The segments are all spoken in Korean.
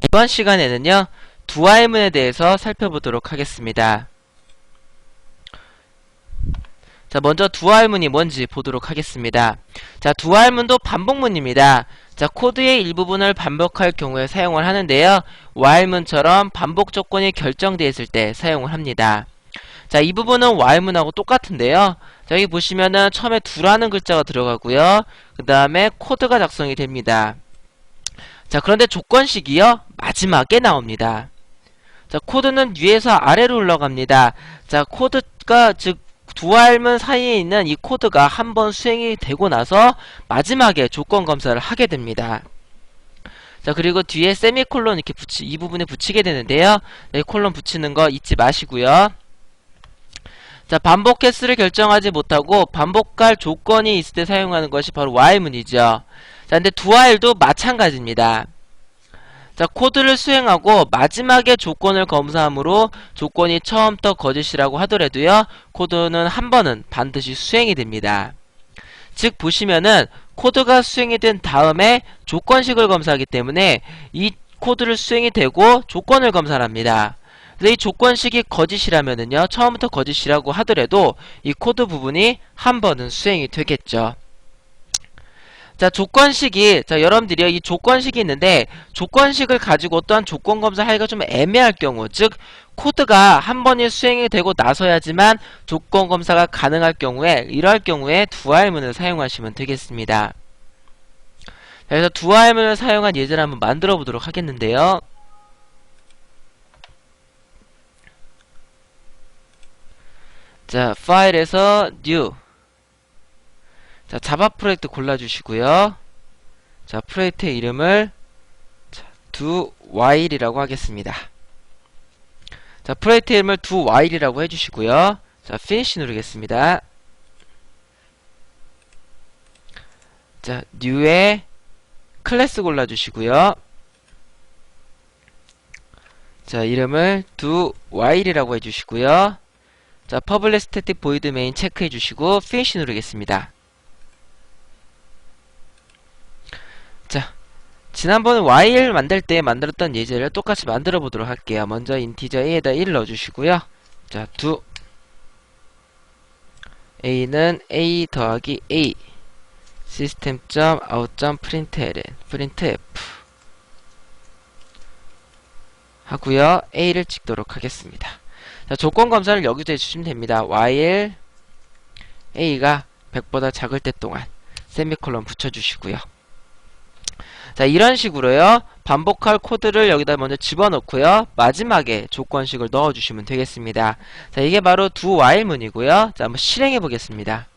이번 시간에는요, 두알문에 대해서 살펴보도록 하겠습니다. 자, 먼저 두알문이 뭔지 보도록 하겠습니다. 자, 두알문도 반복문입니다. 자, 코드의 일부분을 반복할 경우에 사용을 하는데요. while문처럼 반복 조건이 결정되어 있을 때 사용을 합니다. 자, 이 부분은 while문하고 똑같은데요. 자, 여기 보시면은 처음에 두라는 글자가 들어가고요. 그 다음에 코드가 작성이 됩니다. 자, 그런데 조건식이요, 마지막에 나옵니다. 자, 코드는 위에서 아래로 흘러갑니다. 자, 코드가, 즉, 두 알문 사이에 있는 이 코드가 한번 수행이 되고 나서 마지막에 조건 검사를 하게 됩니다. 자, 그리고 뒤에 세미콜론 이렇게 이 부분에 붙이게 되는데요. 네, 콜론 붙이는 거 잊지 마시고요. 자, 반복 개수를 결정하지 못하고 반복할 조건이 있을 때 사용하는 것이 바로 while문이죠. 자, 근데 두 알도 마찬가지입니다. 자, 코드를 수행하고 마지막에 조건을 검사하므로 조건이 처음부터 거짓이라고 하더라도요, 코드는 한 번은 반드시 수행이 됩니다. 즉 보시면은 코드가 수행이 된 다음에 조건식을 검사하기 때문에 이 코드를 수행이 되고 조건을 검사를 합니다. 그래서 이 조건식이 거짓이라면은요, 처음부터 거짓이라고 하더라도 이 코드 부분이 한 번은 수행이 되겠죠. 자, 조건식이, 자, 여러분들이요, 이 조건식이 있는데, 조건식을 가지고 어떠한 조건 검사하기가 좀 애매할 경우, 즉, 코드가 한 번이 수행이 되고 나서야지만 조건 검사가 가능할 경우에, 이러할 경우에 두알문을 사용하시면 되겠습니다. 자, 그래서 두알문을 사용한 예제를 한번 만들어 보도록 하겠는데요. 자, 파일에서 new. 자, 자바 프로젝트 골라주시고요. 자, 프로젝트의 이름을 do while이라고 하겠습니다. 자, 프로젝트 이름을 do while이라고 해주시고요. 자, finish 누르겠습니다. 자, new에 클래스 골라주시고요. 자, 이름을 do while이라고 해주시고요. 자, public static void main 체크해주시고 finish 누르겠습니다. 자, 지난번에 while 만들 때 만들었던 예제를 똑같이 만들어 보도록 할게요. 먼저 인티저 a에다 1 넣어주시고요. 자, do a는 a 더하기 a system.out.println printf 하고요. a를 찍도록 하겠습니다. 자, 조건 검사를 여기서 해주시면 됩니다. while a가 100보다 작을 때 동안 세미콜론 붙여주시고요. 자, 이런 식으로요, 반복할 코드를 여기다 먼저 집어넣고요, 마지막에 조건식을 넣어주시면 되겠습니다. 자, 이게 바로 do while문이고요. 자, 한번 실행해 보겠습니다.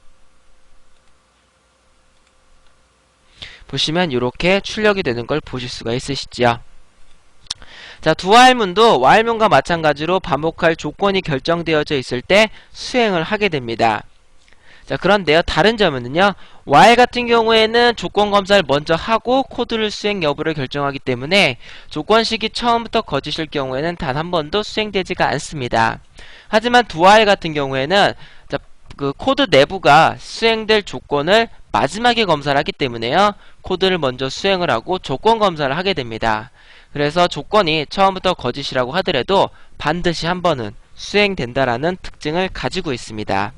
보시면 이렇게 출력이 되는 걸 보실 수가 있으시죠. 자, do while문도 while문과 마찬가지로 반복할 조건이 결정되어져 있을 때 수행을 하게 됩니다. 자, 그런데요, 다른 점은요, while 같은 경우에는 조건 검사를 먼저 하고 코드를 수행 여부를 결정하기 때문에 조건식이 처음부터 거짓일 경우에는 단 한 번도 수행되지가 않습니다. 하지만 do while 같은 경우에는, 자, 그 코드 내부가 수행될 조건을 마지막에 검사를 하기 때문에요, 코드를 먼저 수행을 하고 조건 검사를 하게 됩니다. 그래서 조건이 처음부터 거짓이라고 하더라도 반드시 한 번은 수행된다라는 특징을 가지고 있습니다.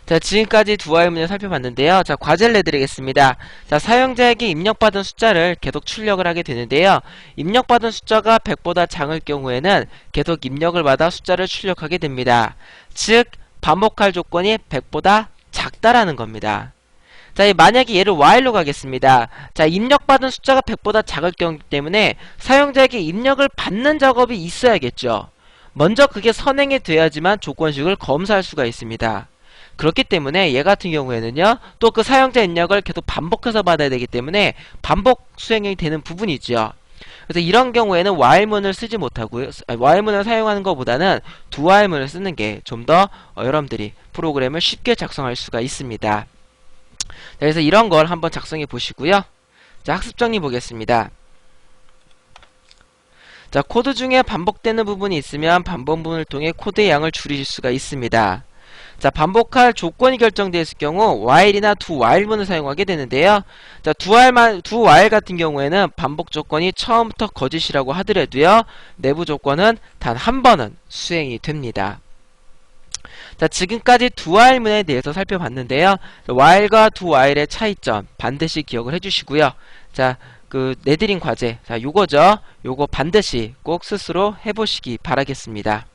자, 지금까지 두 while문을 살펴봤는데요. 자, 과제를 내드리겠습니다. 자, 사용자에게 입력받은 숫자를 계속 출력을 하게 되는데요. 입력받은 숫자가 100보다 작을 경우에는 계속 입력을 받아 숫자를 출력하게 됩니다. 즉, 반복할 조건이 100보다 작다라는 겁니다. 자, 만약에 얘를 while로 가겠습니다. 자, 입력받은 숫자가 100보다 작을 경우 때문에 사용자에게 입력을 받는 작업이 있어야겠죠. 먼저 그게 선행이 돼야지만 조건식을 검사할 수가 있습니다. 그렇기 때문에 얘 같은 경우에는요, 또 그 사용자 입력을 계속 반복해서 받아야 되기 때문에 반복 수행이 되는 부분이죠. 그래서 이런 경우에는 while문을 쓰지 못하고요, while문을 사용하는 것보다는 do while문을 쓰는 게 좀 더 여러분들이 프로그램을 쉽게 작성할 수가 있습니다. 그래서 이런 걸 한번 작성해 보시고요. 자, 학습 정리 보겠습니다. 자, 코드 중에 반복되는 부분이 있으면 반복 부분을 통해 코드의 양을 줄이실 수가 있습니다. 자, 반복할 조건이 결정되어 있을 경우 while이나 do while문을 사용하게 되는데요. 자, do while 같은 경우에는 반복 조건이 처음부터 거짓이라고 하더라도요. 내부 조건은 단 한 번은 수행이 됩니다. 자, 지금까지 do while문에 대해서 살펴봤는데요. while과 do while의 차이점 반드시 기억을 해주시고요. 자, 내드린 과제, 자, 요거죠. 요거 반드시 꼭 스스로 해보시기 바라겠습니다.